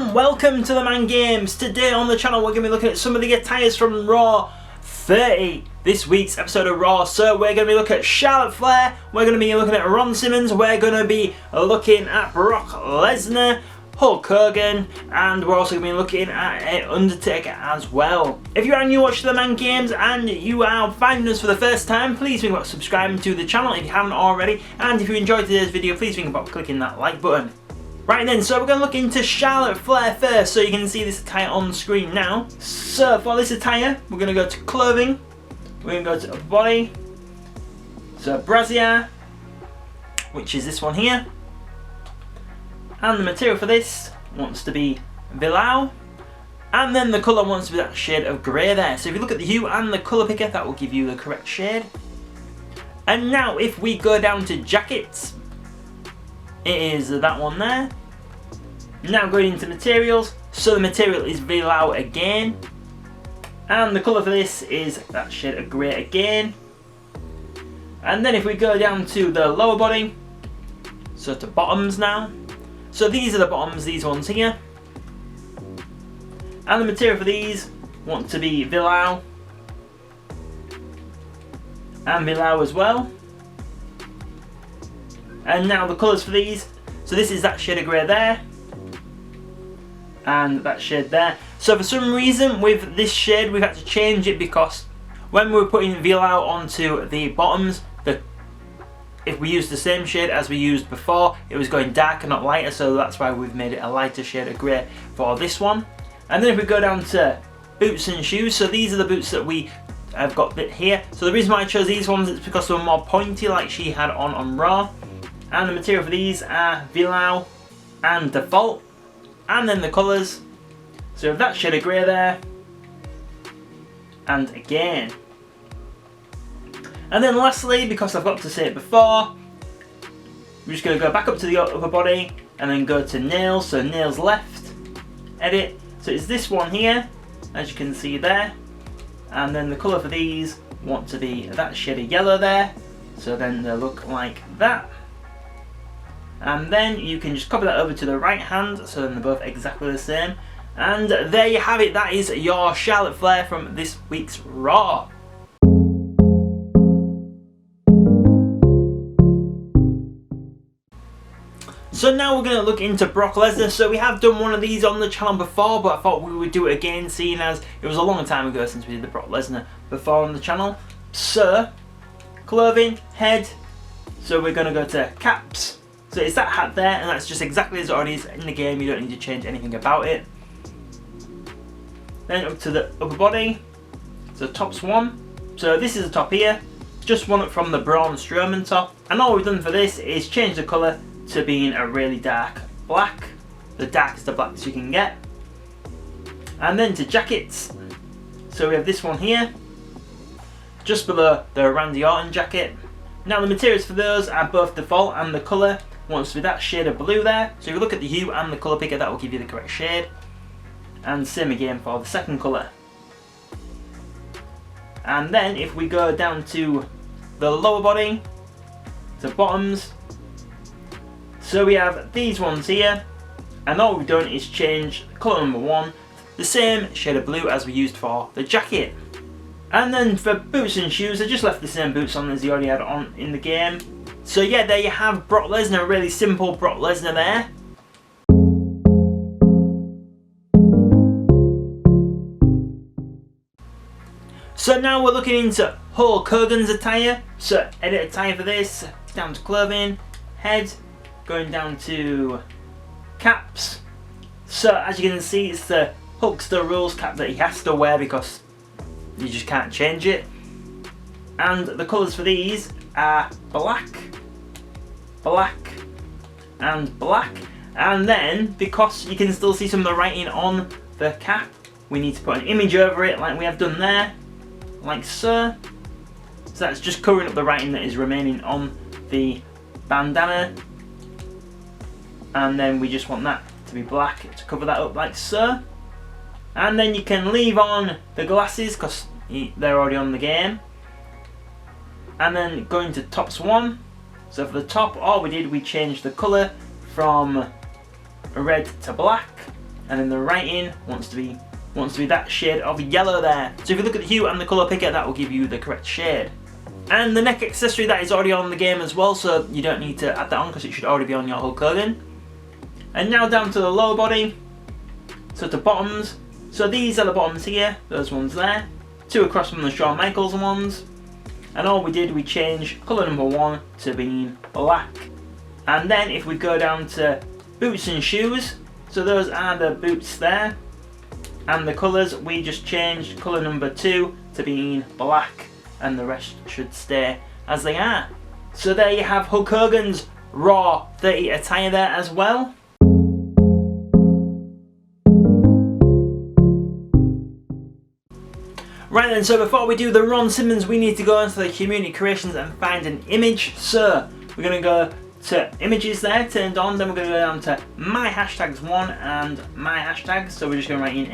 and welcome to TheMan Games. Today on the channel we're going to be looking at some of the attires from Raw 30, this week's episode of Raw. So we're going to be looking at Charlotte Flair, we're going to be looking at Simmons, we're going to be looking at Brock Lesnar, Hulk Hogan, and we're also going to be looking at Undertaker as well. If you are new watching TheMan Games and you are finding us for the first time, please think about subscribing to the channel if you haven't already, and if you enjoyed today's video, please think about clicking that like button. Right then, so we're going to look into Charlotte Flair first, so you can see this attire on the screen now. So for this attire, we're going to go to clothing, we're going to go to body, so brassiere, which is this one here, and the material for this wants to be Villau, and then the colour wants to be that shade of grey there. So if you look at the hue and the colour picker, that will give you the correct shade. And now if we go down to jackets, it is that one there. Now going into materials, so the material is Villau again, and the colour for this is that shade of grey again. And then if we go down to the lower body, so to bottoms now, so these are the bottoms, these ones here, and the material for these want to be Villau and Villau as well. And now the colours for these, so this is that shade of grey there, and that shade there. So for some reason with this shade we've had to change it, because when we were putting Villau onto the bottoms, if we used the same shade as we used before, it was going darker, not lighter, so that's why we've made it a lighter shade of grey for this one. And then if we go down to boots and shoes, so these are the boots that we have got here. So the reason why I chose these ones is because they were more pointy like she had on Raw. And the material for these are Villau and Default. And then the colours, so we have that shade of grey there, and again. And then lastly, because I've got to say it before, we're just going to go back up to the upper body and then go to nails, so nails left, edit, so it's this one here, as you can see there. And then the colour for these want to be that shade of yellow there, so then they look like that. And then you can just copy that over to the right hand, so then they're both exactly the same. And there you have it, that is your Charlotte Flair from this week's Raw. So now we're going to look into Brock Lesnar. So we have done one of these on the channel before, but I thought we would do it again, seeing as it was a long time ago since we did the Brock Lesnar before on the channel. So, clothing, head, so we're going to go to caps. So it's that hat there, and that's just exactly as it already is in the game, you don't need to change anything about it. Then up to the upper body, so top's one. So this is the top here, just one up from the Braun Strowman top. And all we've done for this is change the colour to being a really dark black, the darkest of blacks you can get. And then to jackets, so we have this one here, just below the Randy Orton jacket. Now the materials for those are both Default, and the colour wants to be that shade of blue there. So if you look at the hue and the colour picker, that will give you the correct shade. And same again for the second colour. And then if we go down to the lower body, to bottoms, so we have these ones here, and all we've done is change colour number one, the same shade of blue as we used for the jacket. And then for boots and shoes, I just left the same boots on as he already had on in the game. So yeah, there you have Brock Lesnar, really simple Brock Lesnar there. So now we're looking into Hulk Hogan's attire. So edit attire for this, down to clothing, head, going down to caps. So as you can see, it's the Hulkster rules cap that he has to wear because you just can't change it. And the colours for these are black, black, and black. And then, because you can still see some of the writing on the cap, we need to put an image over it like we have done there, like so. So that's just covering up the writing that is remaining on the bandana. And then we just want that to be black to cover that up like so. And then you can leave on the glasses because they're already on the game. And then going to tops one. So for the top, all we did, we changed the colour from red to black. and then the writing wants to be that shade of yellow there. So if you look at the hue and the colour picker, that will give you the correct shade. And the neck accessory, that is already on the game as well, so you don't need to add that on because it should already be on your Hulk Hogan. And now down to the lower body, so to bottoms. So these are the bottoms here, those ones there. 2 across from the Shawn Michaels ones. And all we did, we changed colour number 1 to being black. And then if we go down to boots and shoes, so those are the boots there. And the colours, we just changed colour number 2 to being black, and the rest should stay as they are. So there you have Hulk Hogan's Raw 30 attire there as well. Right then, so before we do the Ron Simmons, we need to go into the community creations and find an image. So we're going to go to images there, turned on, then we're going to go down to my hashtags 1 and my hashtags. So we're just going to write in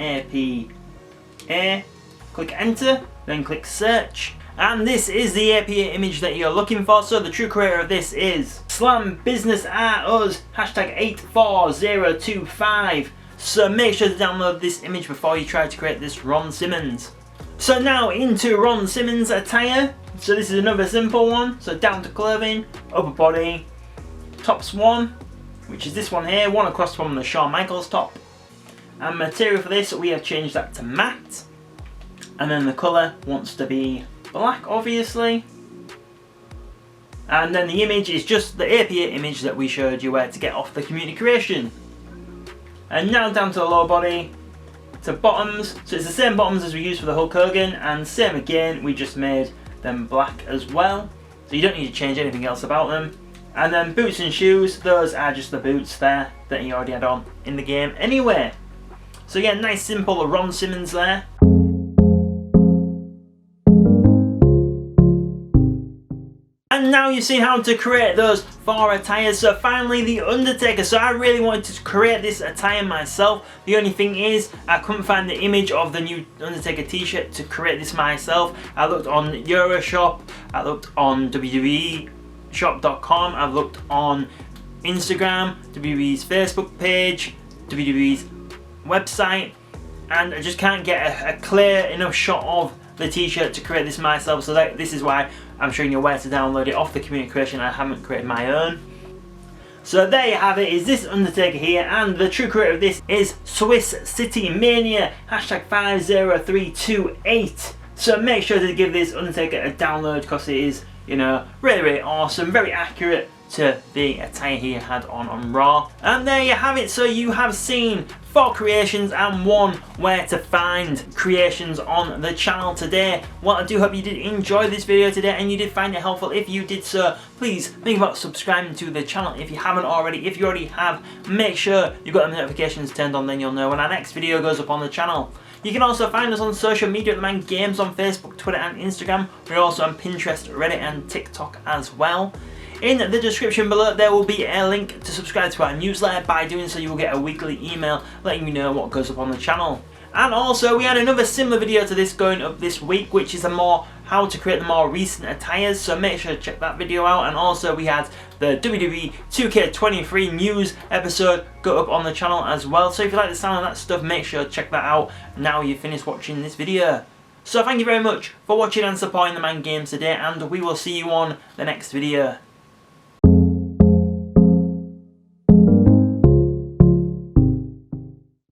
APA, click enter, then click search. And this is the APA image that you're looking for. So the true creator of this is Slam Business Us, hashtag 84025. So make sure to download this image before you try to create this Ron Simmons. So now into Ron Simmons attire. So this is another simple one. So down to clothing, upper body, tops 1, which is this one here, 1 across from the Shawn Michaels top. And material for this, we have changed that to matte. And then the colour wants to be black, obviously. And then the image is just the APA image that we showed you where to get off the community creation. And now down to the lower body, to bottoms. So it's the same bottoms as we used for the Hulk Hogan, and same again, we just made them black as well. So you don't need to change anything else about them. And then boots and shoes, those are just the boots there that you already had on in the game anyway. So again, nice simple Ron Simmons there. And now you've seen how to create those 4 attires. So finally the Undertaker. So I really wanted to create this attire myself. The only thing is I couldn't find the image of the new Undertaker t-shirt to create this myself. I looked on Euroshop, I looked on WWE shop.com, I've looked on Instagram, WWE's Facebook page, WWE's website, and I just can't get a clear enough shot of the t-shirt to create this myself. So this is why I'm showing you where to download it off the community creation. I haven't created my own. So there you have it, is this Undertaker here, and the true creator of this is Swiss City Mania, hashtag 50328. So make sure to give this Undertaker a download because it is, you know, really awesome, very accurate to the attire he had on Raw. And there you have it. So you have seen 4 creations and 1 where to find creations on the channel today. Well, I do hope you did enjoy this video today and you did find it helpful. If you did so, please think about subscribing to the channel if you haven't already. If you already have, make sure you've got the notifications turned on, then you'll know when our next video goes up on the channel. You can also find us on social media at TheMan Games on Facebook, Twitter and Instagram. We're also on Pinterest, Reddit and TikTok as well. In the description below there will be a link to subscribe to our newsletter. By doing so you will get a weekly email letting you know what goes up on the channel. And also we had another similar video to this going up this week, which is how to create the more recent attires, so make sure to check that video out. And also we had the WWE 2K23 news episode go up on the channel as well, so if you like the sound of that stuff, make sure to check that out now you've finished watching this video. So thank you very much for watching and supporting TheMan Games today, and we will see you on the next video.